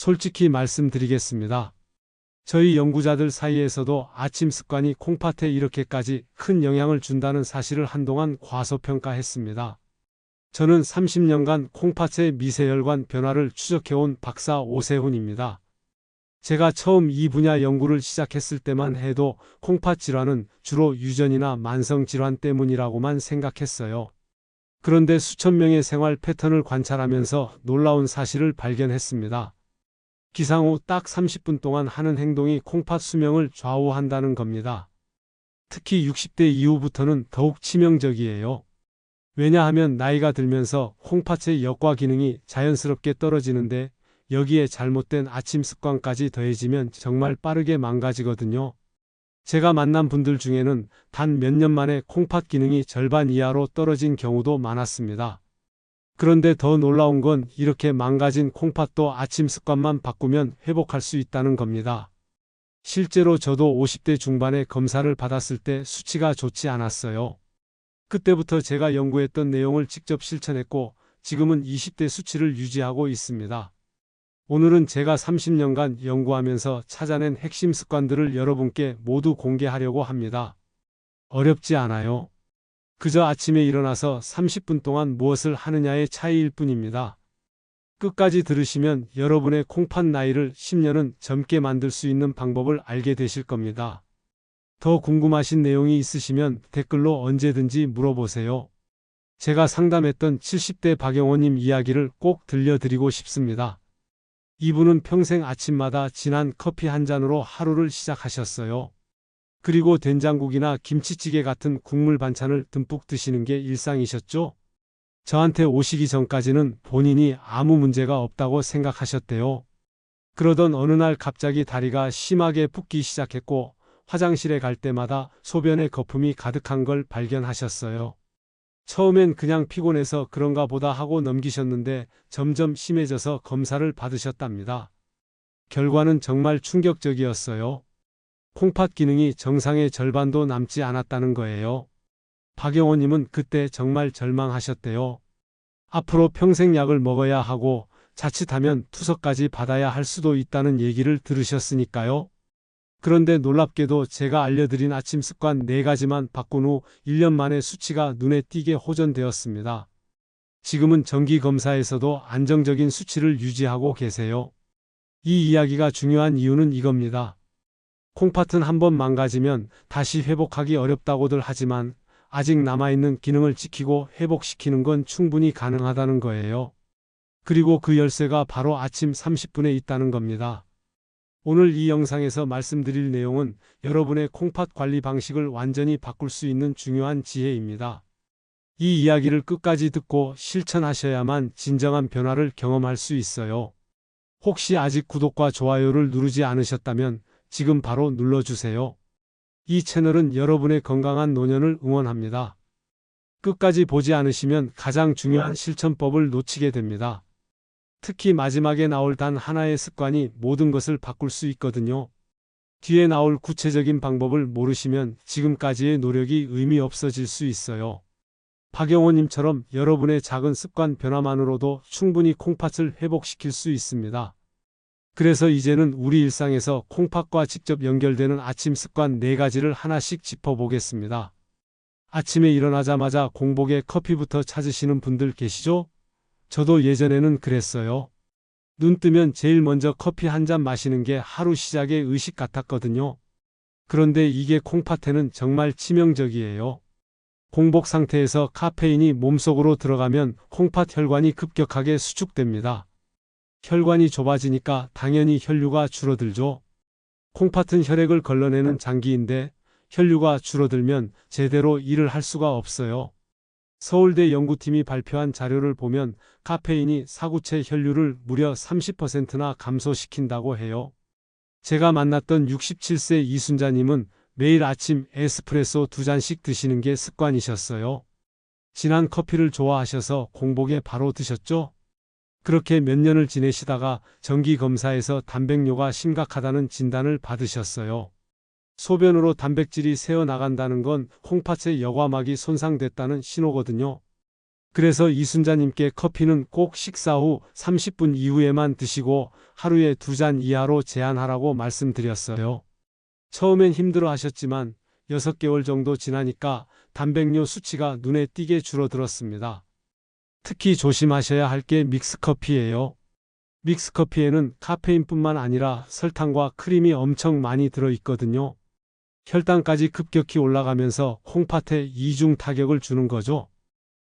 솔직히 말씀드리겠습니다. 저희 연구자들 사이에서도 아침 습관이 콩팥에 이렇게까지 큰 영향을 준다는 사실을 한동안 과소평가했습니다. 저는 30년간 콩팥의 미세혈관 변화를 추적해온 박사 오세훈입니다. 제가 처음 이 분야 연구를 시작했을 때만 해도 콩팥 질환은 주로 유전이나 만성 질환 때문이라고만 생각했어요. 그런데 수천 명의 생활 패턴을 관찰하면서 놀라운 사실을 발견했습니다. 기상 후 딱 30분 동안 하는 행동이 콩팥 수명을 좌우한다는 겁니다. 특히 60대 이후부터는 더욱 치명적이에요. 왜냐하면 나이가 들면서 콩팥의 역과 기능이 자연스럽게 떨어지는데 여기에 잘못된 아침 습관까지 더해지면 정말 빠르게 망가지거든요. 제가 만난 분들 중에는 단 몇 년 만에 콩팥 기능이 절반 이하로 떨어진 경우도 많았습니다. 그런데 더 놀라운 건 이렇게 망가진 콩팥도 아침 습관만 바꾸면 회복할 수 있다는 겁니다. 실제로 저도 50대 중반에 검사를 받았을 때 수치가 좋지 않았어요. 그때부터 제가 연구했던 내용을 직접 실천했고 지금은 20대 수치를 유지하고 있습니다. 오늘은 제가 30년간 연구하면서 찾아낸 핵심 습관들을 여러분께 모두 공개하려고 합니다. 어렵지 않아요. 그저 아침에 일어나서 30분 동안 무엇을 하느냐의 차이일 뿐입니다. 끝까지 들으시면 여러분의 콩팥 나이를 10년은 젊게 만들 수 있는 방법을 알게 되실 겁니다. 더 궁금하신 내용이 있으시면 댓글로 언제든지 물어보세요. 제가 상담했던 70대 박영호님 이야기를 꼭 들려드리고 싶습니다. 이분은 평생 아침마다 진한 커피 한 잔으로 하루를 시작하셨어요. 그리고 된장국이나 김치찌개 같은 국물 반찬을 듬뿍 드시는 게 일상이셨죠? 저한테 오시기 전까지는 본인이 아무 문제가 없다고 생각하셨대요. 그러던 어느 날 갑자기 다리가 심하게 붓기 시작했고 화장실에 갈 때마다 소변에 거품이 가득한 걸 발견하셨어요. 처음엔 그냥 피곤해서 그런가 보다 하고 넘기셨는데 점점 심해져서 검사를 받으셨답니다. 결과는 정말 충격적이었어요. 콩팥 기능이 정상의 절반도 남지 않았다는 거예요. 박영호님은 그때 정말 절망하셨대요. 앞으로 평생 약을 먹어야 하고 자칫하면 투석까지 받아야 할 수도 있다는 얘기를 들으셨으니까요. 그런데 놀랍게도 제가 알려드린 아침 습관 4가지만 바꾼 후 1년 만에 수치가 눈에 띄게 호전되었습니다. 지금은 정기검사에서도 안정적인 수치를 유지하고 계세요. 이 이야기가 중요한 이유는 이겁니다. 콩팥은 한번 망가지면 다시 회복하기 어렵다고들 하지만 아직 남아있는 기능을 지키고 회복시키는 건 충분히 가능하다는 거예요. 그리고 그 열쇠가 바로 아침 30분에 있다는 겁니다. 오늘 이 영상에서 말씀드릴 내용은 여러분의 콩팥 관리 방식을 완전히 바꿀 수 있는 중요한 지혜입니다. 이 이야기를 끝까지 듣고 실천하셔야만 진정한 변화를 경험할 수 있어요. 혹시 아직 구독과 좋아요를 누르지 않으셨다면 지금 바로 눌러주세요. 이 채널은 여러분의 건강한 노년을 응원합니다. 끝까지 보지 않으시면 가장 중요한 실천법을 놓치게 됩니다. 특히 마지막에 나올 단 하나의 습관이 모든 것을 바꿀 수 있거든요. 뒤에 나올 구체적인 방법을 모르시면 지금까지의 노력이 의미 없어질 수 있어요. 박영호님처럼 여러분의 작은 습관 변화만으로도 충분히 콩팥을 회복시킬 수 있습니다. 그래서 이제는 우리 일상에서 콩팥과 직접 연결되는 아침 습관 4가지를 하나씩 짚어보겠습니다. 아침에 일어나자마자 공복에 커피부터 찾으시는 분들 계시죠? 저도 예전에는 그랬어요. 눈 뜨면 제일 먼저 커피 한 잔 마시는 게 하루 시작의 의식 같았거든요. 그런데 이게 콩팥에는 정말 치명적이에요. 공복 상태에서 카페인이 몸속으로 들어가면 콩팥 혈관이 급격하게 수축됩니다. 혈관이 좁아지니까 당연히 혈류가 줄어들죠. 콩팥은 혈액을 걸러내는 장기인데 혈류가 줄어들면 제대로 일을 할 수가 없어요. 서울대 연구팀이 발표한 자료를 보면 카페인이 사구체 혈류를 무려 30%나 감소시킨다고 해요. 제가 만났던 67세 이순자님은 매일 아침 에스프레소 2잔씩 드시는 게 습관이셨어요. 진한 커피를 좋아하셔서 공복에 바로 드셨죠? 그렇게 몇 년을 지내시다가 정기검사에서 단백뇨가 심각하다는 진단을 받으셨어요. 소변으로 단백질이 새어나간다는 건 콩팥의 여과막이 손상됐다는 신호거든요. 그래서 이순자님께 커피는 꼭 식사 후 30분 이후에만 드시고 하루에 2잔 이하로 제한하라고 말씀드렸어요. 처음엔 힘들어 하셨지만 6개월 정도 지나니까 단백뇨 수치가 눈에 띄게 줄어들었습니다. 특히 조심하셔야 할 게 믹스커피예요. 믹스커피에는 카페인뿐만 아니라 설탕과 크림이 엄청 많이 들어있거든요. 혈당까지 급격히 올라가면서 콩팥에 이중 타격을 주는 거죠.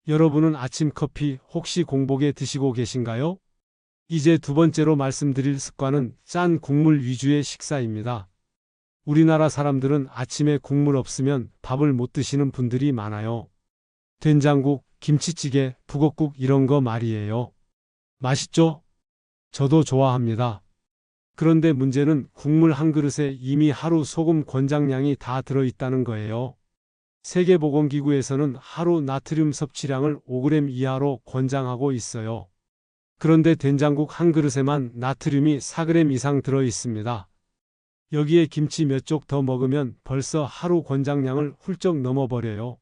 여러분은 아침 커피 혹시 공복에 드시고 계신가요? 이제 두 번째로 말씀드릴 습관은 짠 국물 위주의 식사입니다. 우리나라 사람들은 아침에 국물 없으면 밥을 못 드시는 분들이 많아요. 된장국, 김치찌개, 북엇국 이런 거 말이에요. 맛있죠? 저도 좋아합니다. 그런데 문제는 국물 한 그릇에 이미 하루 소금 권장량이 다 들어있다는 거예요. 세계보건기구에서는 하루 나트륨 섭취량을 5g 이하로 권장하고 있어요. 그런데 된장국 한 그릇에만 나트륨이 4g 이상 들어 있습니다. 여기에 김치 몇 쪽 더 먹으면 벌써 하루 권장량을 훌쩍 넘어버려요.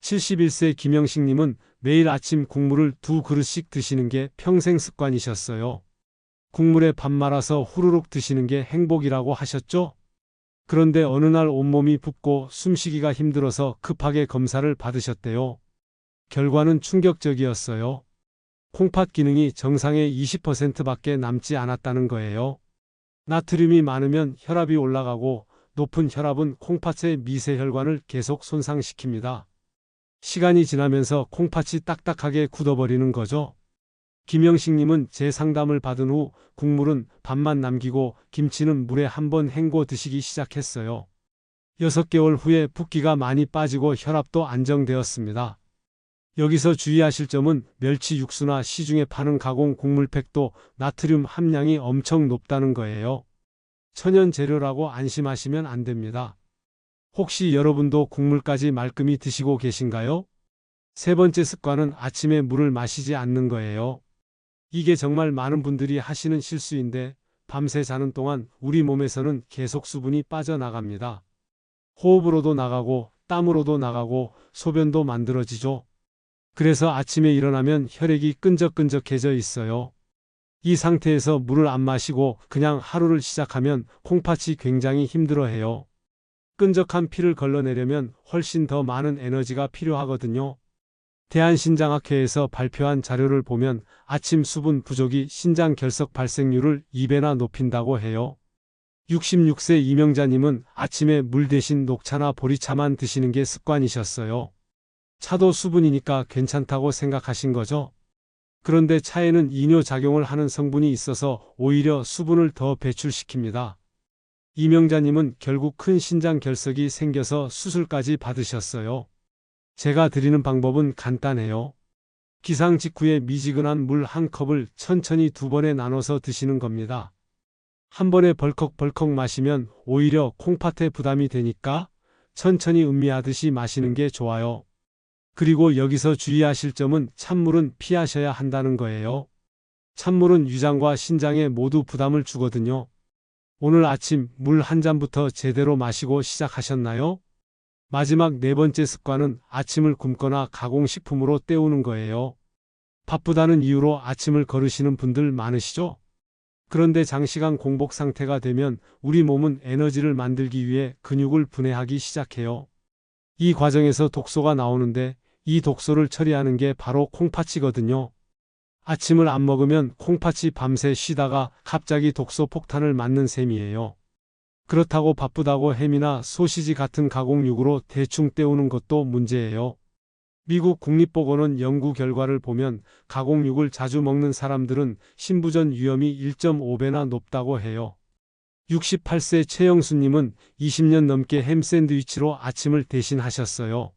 71세 김영식님은 매일 아침 국물을 2그릇씩 드시는 게 평생 습관이셨어요. 국물에 밥 말아서 후루룩 드시는 게 행복이라고 하셨죠? 그런데 어느 날 온몸이 붓고 숨쉬기가 힘들어서 급하게 검사를 받으셨대요. 결과는 충격적이었어요. 콩팥 기능이 정상의 20%밖에 남지 않았다는 거예요. 나트륨이 많으면 혈압이 올라가고 높은 혈압은 콩팥의 미세혈관을 계속 손상시킵니다. 시간이 지나면서 콩팥이 딱딱하게 굳어버리는 거죠. 김영식님은 제 상담을 받은 후 국물은 반만 남기고 김치는 물에 한번 헹궈 드시기 시작했어요. 6개월 후에 붓기가 많이 빠지고 혈압도 안정되었습니다. 여기서 주의하실 점은 멸치 육수나 시중에 파는 가공 국물팩도 나트륨 함량이 엄청 높다는 거예요. 천연 재료라고 안심하시면 안 됩니다. 혹시 여러분도 국물까지 말끔히 드시고 계신가요? 세 번째 습관은 아침에 물을 마시지 않는 거예요. 이게 정말 많은 분들이 하시는 실수인데 밤새 자는 동안 우리 몸에서는 계속 수분이 빠져나갑니다. 호흡으로도 나가고 땀으로도 나가고 소변도 만들어지죠. 그래서 아침에 일어나면 혈액이 끈적끈적해져 있어요. 이 상태에서 물을 안 마시고 그냥 하루를 시작하면 콩팥이 굉장히 힘들어해요. 끈적한 피를 걸러내려면 훨씬 더 많은 에너지가 필요하거든요. 대한신장학회에서 발표한 자료를 보면 아침 수분 부족이 신장 결석 발생률을 2배나 높인다고 해요. 66세 이명자님은 아침에 물 대신 녹차나 보리차만 드시는 게 습관이셨어요. 차도 수분이니까 괜찮다고 생각하신 거죠? 그런데 차에는 이뇨작용을 하는 성분이 있어서 오히려 수분을 더 배출시킵니다. 이명자님은 결국 큰 신장 결석이 생겨서 수술까지 받으셨어요. 제가 드리는 방법은 간단해요. 기상 직후에 미지근한 물 한 컵을 천천히 2번에 나눠서 드시는 겁니다. 한 번에 벌컥벌컥 마시면 오히려 콩팥에 부담이 되니까 천천히 음미하듯이 마시는 게 좋아요. 그리고 여기서 주의하실 점은 찬물은 피하셔야 한다는 거예요. 찬물은 위장과 신장에 모두 부담을 주거든요. 오늘 아침 물 한 잔부터 제대로 마시고 시작하셨나요? 마지막 네 번째 습관은 아침을 굶거나 가공식품으로 때우는 거예요. 바쁘다는 이유로 아침을 거르시는 분들 많으시죠? 그런데 장시간 공복 상태가 되면 우리 몸은 에너지를 만들기 위해 근육을 분해하기 시작해요. 이 과정에서 독소가 나오는데 이 독소를 처리하는 게 바로 콩팥이거든요. 아침을 안 먹으면 콩팥이 밤새 쉬다가 갑자기 독소 폭탄을 맞는 셈이에요. 그렇다고 바쁘다고 햄이나 소시지 같은 가공육으로 대충 때우는 것도 문제예요. 미국 국립보건원 연구 결과를 보면 가공육을 자주 먹는 사람들은 신부전 위험이 1.5배나 높다고 해요. 68세 최영수님은 20년 넘게 햄 샌드위치로 아침을 대신하셨어요.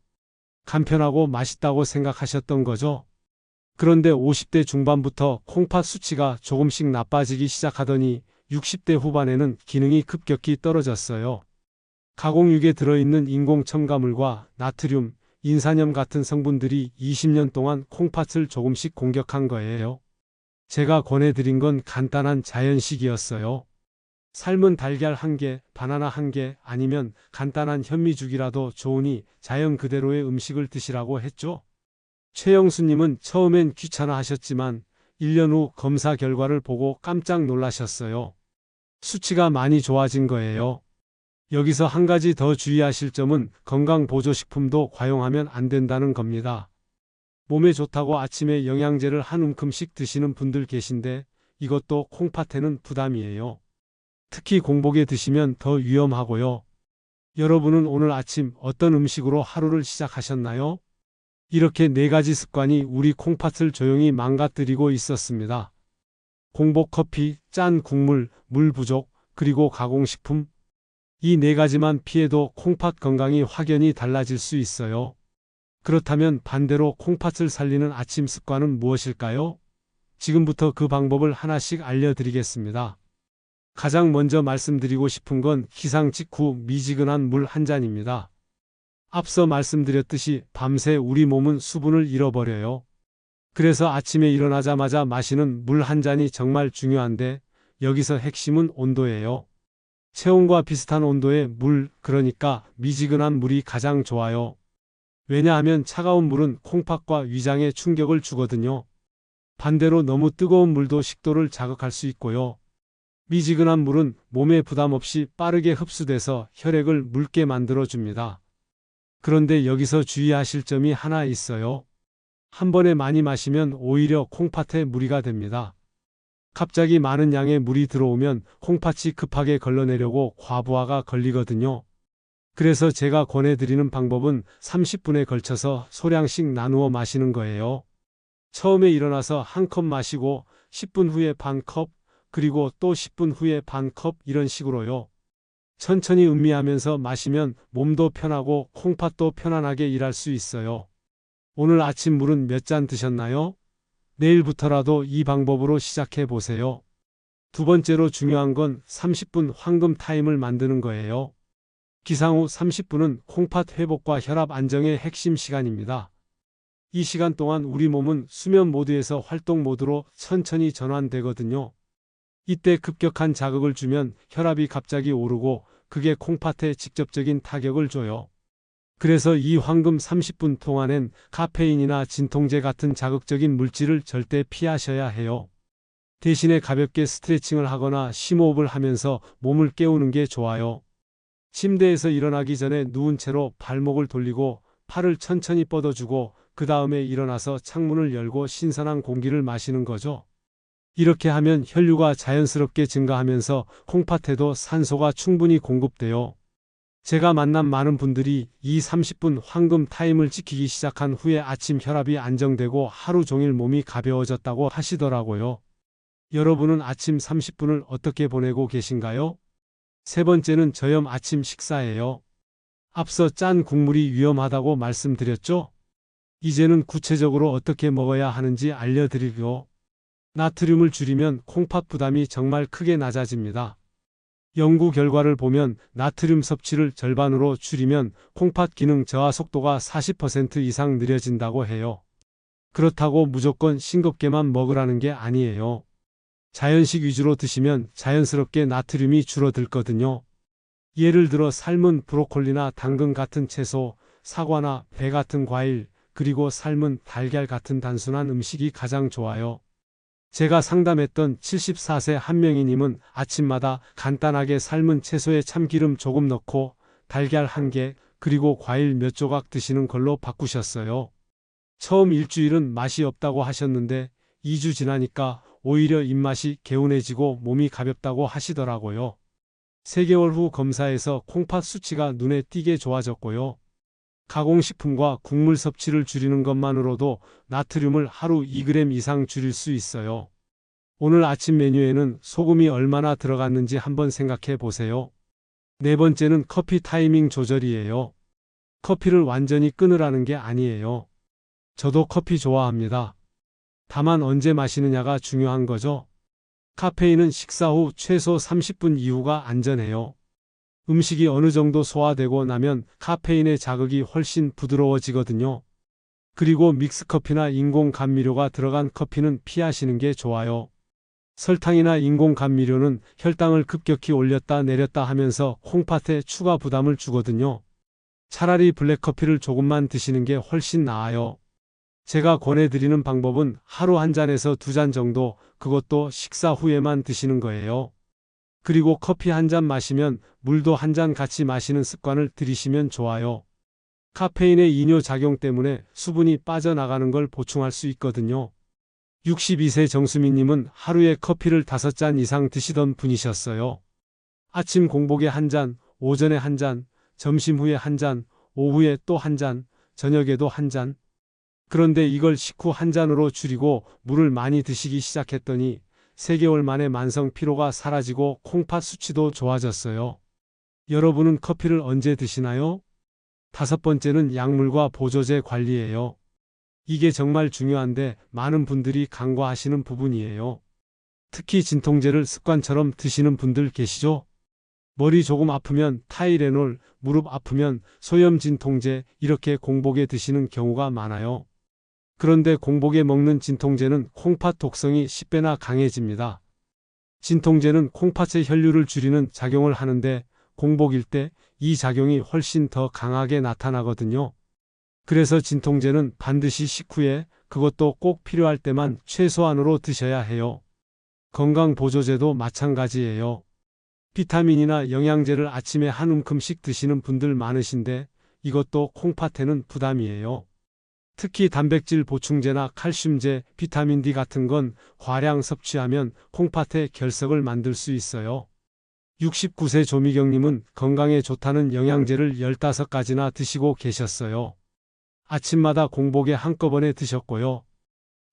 간편하고 맛있다고 생각하셨던 거죠. 그런데 50대 중반부터 콩팥 수치가 조금씩 나빠지기 시작하더니 60대 후반에는 기능이 급격히 떨어졌어요. 가공육에 들어있는 인공 첨가물과 나트륨, 인산염 같은 성분들이 20년 동안 콩팥을 조금씩 공격한 거예요. 제가 권해드린 건 간단한 자연식이었어요. 삶은 달걀 1개, 바나나 1개 아니면 간단한 현미죽이라도 좋으니 자연 그대로의 음식을 드시라고 했죠. 최영수님은 처음엔 귀찮아 하셨지만 1년 후 검사 결과를 보고 깜짝 놀라셨어요. 수치가 많이 좋아진 거예요. 여기서 한 가지 더 주의하실 점은 건강보조식품도 과용하면 안 된다는 겁니다. 몸에 좋다고 아침에 영양제를 한 움큼씩 드시는 분들 계신데 이것도 콩팥에는 부담이에요. 특히 공복에 드시면 더 위험하고요. 여러분은 오늘 아침 어떤 음식으로 하루를 시작하셨나요? 이렇게 4가지 습관이 우리 콩팥을 조용히 망가뜨리고 있었습니다. 공복 커피, 짠 국물, 물 부족, 그리고 가공식품. 이 4가지만 피해도 콩팥 건강이 확연히 달라질 수 있어요. 그렇다면 반대로 콩팥을 살리는 아침 습관은 무엇일까요? 지금부터 그 방법을 하나씩 알려드리겠습니다. 가장 먼저 말씀드리고 싶은 건 기상 직후 미지근한 물 한 잔입니다. 앞서 말씀드렸듯이 밤새 우리 몸은 수분을 잃어버려요. 그래서 아침에 일어나자마자 마시는 물 한 잔이 정말 중요한데 여기서 핵심은 온도예요. 체온과 비슷한 온도의 물, 그러니까 미지근한 물이 가장 좋아요. 왜냐하면 차가운 물은 콩팥과 위장에 충격을 주거든요. 반대로 너무 뜨거운 물도 식도를 자극할 수 있고요. 미지근한 물은 몸에 부담 없이 빠르게 흡수돼서 혈액을 묽게 만들어줍니다. 그런데 여기서 주의하실 점이 하나 있어요. 한 번에 많이 마시면 오히려 콩팥에 무리가 됩니다. 갑자기 많은 양의 물이 들어오면 콩팥이 급하게 걸러내려고 과부하가 걸리거든요. 그래서 제가 권해드리는 방법은 30분에 걸쳐서 소량씩 나누어 마시는 거예요. 처음에 일어나서 한 컵 마시고 10분 후에 반 컵, 그리고 또 10분 후에 반 컵 이런 식으로요. 천천히 음미하면서 마시면 몸도 편하고 콩팥도 편안하게 일할 수 있어요. 오늘 아침 물은 몇 잔 드셨나요? 내일부터라도 이 방법으로 시작해 보세요. 두 번째로 중요한 건 30분 황금 타임을 만드는 거예요. 기상 후 30분은 콩팥 회복과 혈압 안정의 핵심 시간입니다. 이 시간 동안 우리 몸은 수면 모드에서 활동 모드로 천천히 전환되거든요. 이때 급격한 자극을 주면 혈압이 갑자기 오르고 그게 콩팥에 직접적인 타격을 줘요. 그래서 이 황금 30분 동안엔 카페인이나 진통제 같은 자극적인 물질을 절대 피하셔야 해요. 대신에 가볍게 스트레칭을 하거나 심호흡을 하면서 몸을 깨우는 게 좋아요. 침대에서 일어나기 전에 누운 채로 발목을 돌리고 팔을 천천히 뻗어주고 그 다음에 일어나서 창문을 열고 신선한 공기를 마시는 거죠. 이렇게 하면 혈류가 자연스럽게 증가하면서 콩팥에도 산소가 충분히 공급돼요. 제가 만난 많은 분들이 이 30분 황금 타임을 지키기 시작한 후에 아침 혈압이 안정되고 하루 종일 몸이 가벼워졌다고 하시더라고요. 여러분은 아침 30분을 어떻게 보내고 계신가요? 세 번째는 저염 아침 식사예요. 앞서 짠 국물이 위험하다고 말씀드렸죠? 이제는 구체적으로 어떻게 먹어야 하는지 알려드리고 나트륨을 줄이면 콩팥 부담이 정말 크게 낮아집니다. 연구 결과를 보면 나트륨 섭취를 절반으로 줄이면 콩팥 기능 저하 속도가 40% 이상 느려진다고 해요. 그렇다고 무조건 싱겁게만 먹으라는 게 아니에요. 자연식 위주로 드시면 자연스럽게 나트륨이 줄어들거든요. 예를 들어 삶은 브로콜리나 당근 같은 채소, 사과나 배 같은 과일, 그리고 삶은 달걀 같은 단순한 음식이 가장 좋아요. 제가 상담했던 74세 한 명이님은 아침마다 간단하게 삶은 채소에 참기름 조금 넣고 달걀 1개, 그리고 과일 몇 조각 드시는 걸로 바꾸셨어요. 처음 일주일은 맛이 없다고 하셨는데 2주 지나니까 오히려 입맛이 개운해지고 몸이 가볍다고 하시더라고요. 3개월 후 검사에서 콩팥 수치가 눈에 띄게 좋아졌고요. 가공식품과 국물 섭취를 줄이는 것만으로도 나트륨을 하루 2g 이상 줄일 수 있어요. 오늘 아침 메뉴에는 소금이 얼마나 들어갔는지 한번 생각해 보세요. 네 번째는 커피 타이밍 조절이에요. 커피를 완전히 끊으라는 게 아니에요. 저도 커피 좋아합니다. 다만 언제 마시느냐가 중요한 거죠. 카페인은 식사 후 최소 30분 이후가 안전해요. 음식이 어느 정도 소화되고 나면 카페인의 자극이 훨씬 부드러워지거든요. 그리고 믹스커피나 인공 감미료가 들어간 커피는 피하시는 게 좋아요. 설탕이나 인공 감미료는 혈당을 급격히 올렸다 내렸다 하면서 콩팥에 추가 부담을 주거든요. 차라리 블랙커피를 조금만 드시는 게 훨씬 나아요. 제가 권해드리는 방법은 하루 한 잔에서 두 잔 정도, 그것도 식사 후에만 드시는 거예요. 그리고 커피 한 잔 마시면 물도 한 잔 같이 마시는 습관을 들이시면 좋아요. 카페인의 이뇨 작용 때문에 수분이 빠져나가는 걸 보충할 수 있거든요. 62세 정수민님은 하루에 커피를 5잔 이상 드시던 분이셨어요. 아침 공복에 한 잔, 오전에 한 잔, 점심 후에 한 잔, 오후에 또 한 잔, 저녁에도 한 잔. 그런데 이걸 식후 한 잔으로 줄이고 물을 많이 드시기 시작했더니 3개월 만에 만성 피로가 사라지고 콩팥 수치도 좋아졌어요. 여러분은 커피를 언제 드시나요? 5번째는 약물과 보조제 관리예요. 이게 정말 중요한데 많은 분들이 간과하시는 부분이에요. 특히 진통제를 습관처럼 드시는 분들 계시죠? 머리 조금 아프면 타이레놀, 무릎 아프면 소염 진통제 이렇게 공복에 드시는 경우가 많아요. 그런데 공복에 먹는 진통제는 콩팥 독성이 10배나 강해집니다. 진통제는 콩팥의 혈류를 줄이는 작용을 하는데 공복일 때 이 작용이 훨씬 더 강하게 나타나거든요. 그래서 진통제는 반드시 식후에, 그것도 꼭 필요할 때만 최소한으로 드셔야 해요. 건강보조제도 마찬가지예요. 비타민이나 영양제를 아침에 한 움큼씩 드시는 분들 많으신데 이것도 콩팥에는 부담이에요. 특히 단백질 보충제나 칼슘제, 비타민 D 같은 건 과량 섭취하면 콩팥에 결석을 만들 수 있어요. 69세 조미경님은 건강에 좋다는 영양제를 15가지나 드시고 계셨어요. 아침마다 공복에 한꺼번에 드셨고요.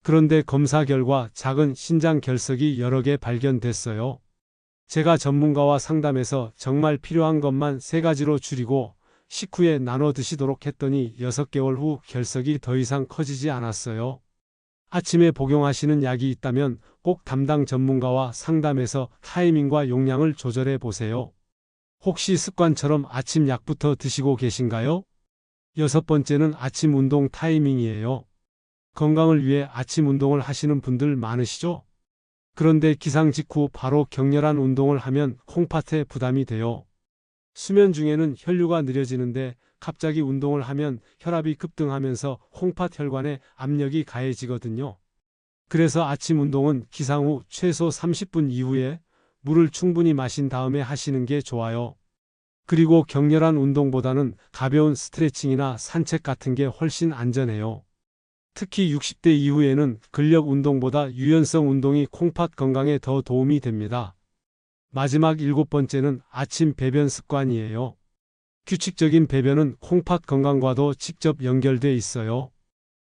그런데 검사 결과 작은 신장 결석이 여러 개 발견됐어요. 제가 전문가와 상담해서 정말 필요한 것만 3가지로 줄이고 식후에 나눠 드시도록 했더니 6개월 후 결석이 더 이상 커지지 않았어요. 아침에 복용하시는 약이 있다면 꼭 담당 전문가와 상담해서 타이밍과 용량을 조절해 보세요. 혹시 습관처럼 아침 약부터 드시고 계신가요? 6번째는 아침 운동 타이밍이에요. 건강을 위해 아침 운동을 하시는 분들 많으시죠? 그런데 기상 직후 바로 격렬한 운동을 하면 콩팥에 부담이 돼요. 수면 중에는 혈류가 느려지는데 갑자기 운동을 하면 혈압이 급등하면서 콩팥 혈관에 압력이 가해지거든요. 그래서 아침 운동은 기상 후 최소 30분 이후에 물을 충분히 마신 다음에 하시는 게 좋아요. 그리고 격렬한 운동보다는 가벼운 스트레칭이나 산책 같은 게 훨씬 안전해요. 특히 60대 이후에는 근력 운동보다 유연성 운동이 콩팥 건강에 더 도움이 됩니다. 마지막 7번째는 아침 배변 습관이에요. 규칙적인 배변은 콩팥 건강과도 직접 연결돼 있어요.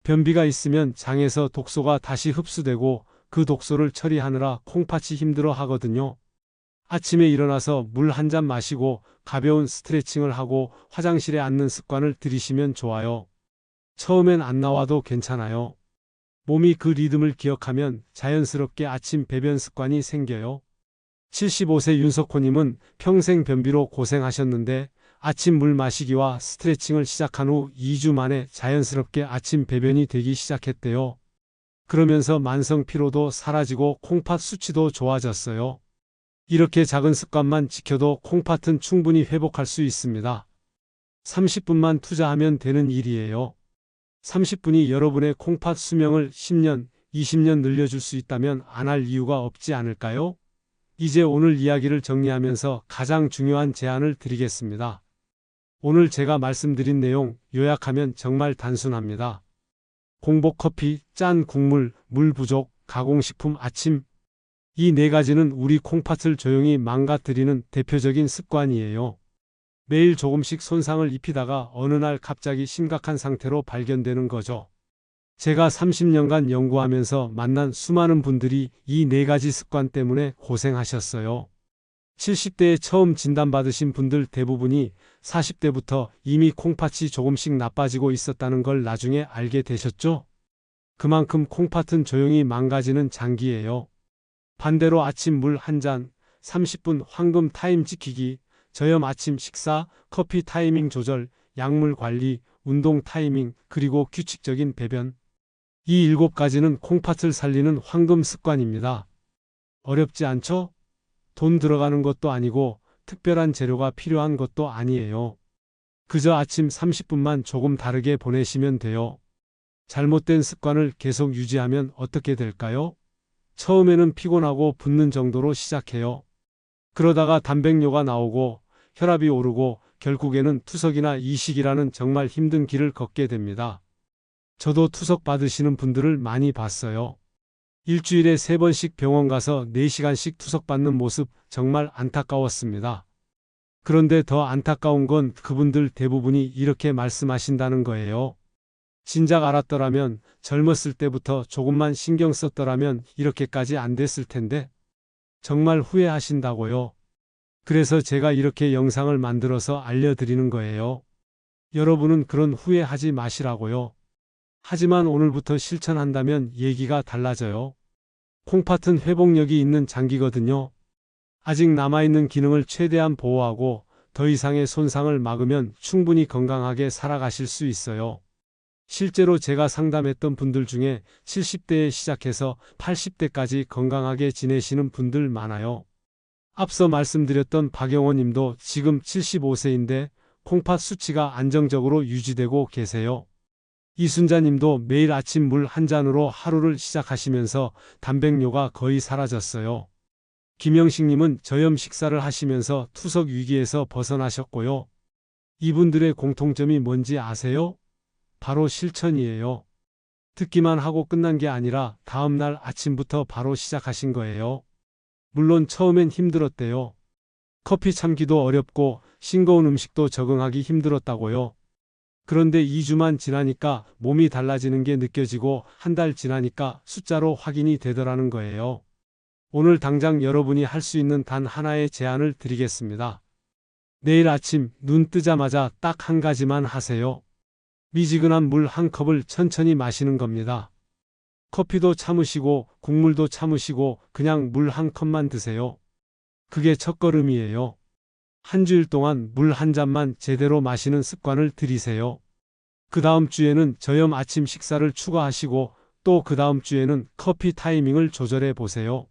변비가 있으면 장에서 독소가 다시 흡수되고 그 독소를 처리하느라 콩팥이 힘들어 하거든요. 아침에 일어나서 물 한 잔 마시고 가벼운 스트레칭을 하고 화장실에 앉는 습관을 들이시면 좋아요. 처음엔 안 나와도 괜찮아요. 몸이 그 리듬을 기억하면 자연스럽게 아침 배변 습관이 생겨요. 75세 윤석호님은 평생 변비로 고생하셨는데 아침 물 마시기와 스트레칭을 시작한 후 2주 만에 자연스럽게 아침 배변이 되기 시작했대요. 그러면서 만성 피로도 사라지고 콩팥 수치도 좋아졌어요. 이렇게 작은 습관만 지켜도 콩팥은 충분히 회복할 수 있습니다. 30분만 투자하면 되는 일이에요. 30분이 여러분의 콩팥 수명을 10년, 20년 늘려줄 수 있다면 안 할 이유가 없지 않을까요? 이제 오늘 이야기를 정리하면서 가장 중요한 제안을 드리겠습니다. 오늘 제가 말씀드린 내용 요약하면 정말 단순합니다. 공복 커피, 짠 국물, 물 부족, 가공식품 아침. 이 4가지는 우리 콩팥을 조용히 망가뜨리는 대표적인 습관이에요. 매일 조금씩 손상을 입히다가 어느 날 갑자기 심각한 상태로 발견되는 거죠. 제가 30년간 연구하면서 만난 수많은 분들이 이 4가지 습관 때문에 고생하셨어요. 70대에 처음 진단받으신 분들 대부분이 40대부터 이미 콩팥이 조금씩 나빠지고 있었다는 걸 나중에 알게 되셨죠? 그만큼 콩팥은 조용히 망가지는 장기예요. 반대로 아침 물 한 잔, 30분 황금 타임 지키기, 저염 아침 식사, 커피 타이밍 조절, 약물 관리, 운동 타이밍, 그리고 규칙적인 배변. 이 7가지는 콩팥을 살리는 황금 습관입니다. 어렵지 않죠? 돈 들어가는 것도 아니고 특별한 재료가 필요한 것도 아니에요. 그저 아침 30분만 조금 다르게 보내시면 돼요. 잘못된 습관을 계속 유지하면 어떻게 될까요? 처음에는 피곤하고 붓는 정도로 시작해요. 그러다가 단백뇨가 나오고 혈압이 오르고 결국에는 투석이나 이식이라는 정말 힘든 길을 걷게 됩니다. 저도 투석 받으시는 분들을 많이 봤어요. 일주일에 3번씩 병원 가서 4시간씩 투석 받는 모습 정말 안타까웠습니다. 그런데 더 안타까운 건 그분들 대부분이 이렇게 말씀하신다는 거예요. 진작 알았더라면 젊었을 때부터 조금만 신경 썼더라면 이렇게까지 안 됐을 텐데 정말 후회하신다고요. 그래서 제가 이렇게 영상을 만들어서 알려드리는 거예요. 여러분은 그런 후회하지 마시라고요. 하지만 오늘부터 실천한다면 얘기가 달라져요. 콩팥은 회복력이 있는 장기거든요. 아직 남아있는 기능을 최대한 보호하고 더 이상의 손상을 막으면 충분히 건강하게 살아가실 수 있어요. 실제로 제가 상담했던 분들 중에 70대에 시작해서 80대까지 건강하게 지내시는 분들 많아요. 앞서 말씀드렸던 박영호 님도 지금 75세인데 콩팥 수치가 안정적으로 유지되고 계세요. 이순자 님도 매일 아침 물 한 잔으로 하루를 시작하시면서 단백뇨가 거의 사라졌어요. 김영식 님은 저염 식사를 하시면서 투석 위기에서 벗어나셨고요. 이분들의 공통점이 뭔지 아세요? 바로 실천이에요. 듣기만 하고 끝난 게 아니라 다음날 아침부터 바로 시작하신 거예요. 물론 처음엔 힘들었대요. 커피 참기도 어렵고 싱거운 음식도 적응하기 힘들었다고요. 그런데 2주만 지나니까 몸이 달라지는 게 느껴지고 한 달 지나니까 숫자로 확인이 되더라는 거예요. 오늘 당장 여러분이 할 수 있는 단 하나의 제안을 드리겠습니다. 내일 아침 눈 뜨자마자 딱 한 가지만 하세요. 미지근한 물 한 컵을 천천히 마시는 겁니다. 커피도 참으시고 국물도 참으시고 그냥 물 한 컵만 드세요. 그게 첫걸음이에요. 한 주일 동안 물 한 잔만 제대로 마시는 습관을 들이세요. 그 다음 주에는 저염 아침 식사를 추가하시고 또 그 다음 주에는 커피 타이밍을 조절해 보세요.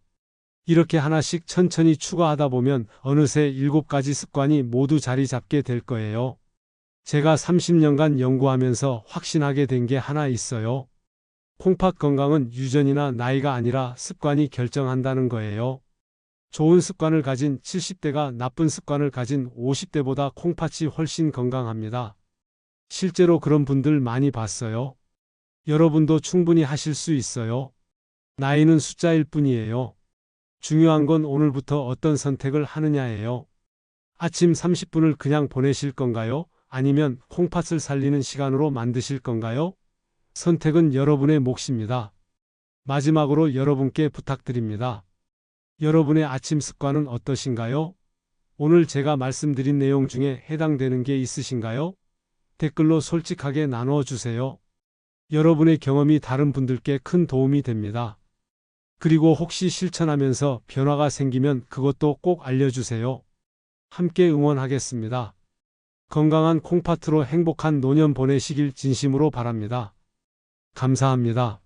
이렇게 하나씩 천천히 추가하다 보면 어느새 7가지 습관이 모두 자리 잡게 될 거예요. 제가 30년간 연구하면서 확신하게 된 게 하나 있어요. 콩팥 건강은 유전이나 나이가 아니라 습관이 결정한다는 거예요. 좋은 습관을 가진 70대가 나쁜 습관을 가진 50대보다 콩팥이 훨씬 건강합니다. 실제로 그런 분들 많이 봤어요. 여러분도 충분히 하실 수 있어요. 나이는 숫자일 뿐이에요. 중요한 건 오늘부터 어떤 선택을 하느냐예요. 아침 30분을 그냥 보내실 건가요? 아니면 콩팥을 살리는 시간으로 만드실 건가요? 선택은 여러분의 몫입니다. 마지막으로 여러분께 부탁드립니다. 여러분의 아침 습관은 어떠신가요? 오늘 제가 말씀드린 내용 중에 해당되는 게 있으신가요? 댓글로 솔직하게 나누어 주세요. 여러분의 경험이 다른 분들께 큰 도움이 됩니다. 그리고 혹시 실천하면서 변화가 생기면 그것도 꼭 알려주세요. 함께 응원하겠습니다. 건강한 콩팥으로 행복한 노년 보내시길 진심으로 바랍니다. 감사합니다.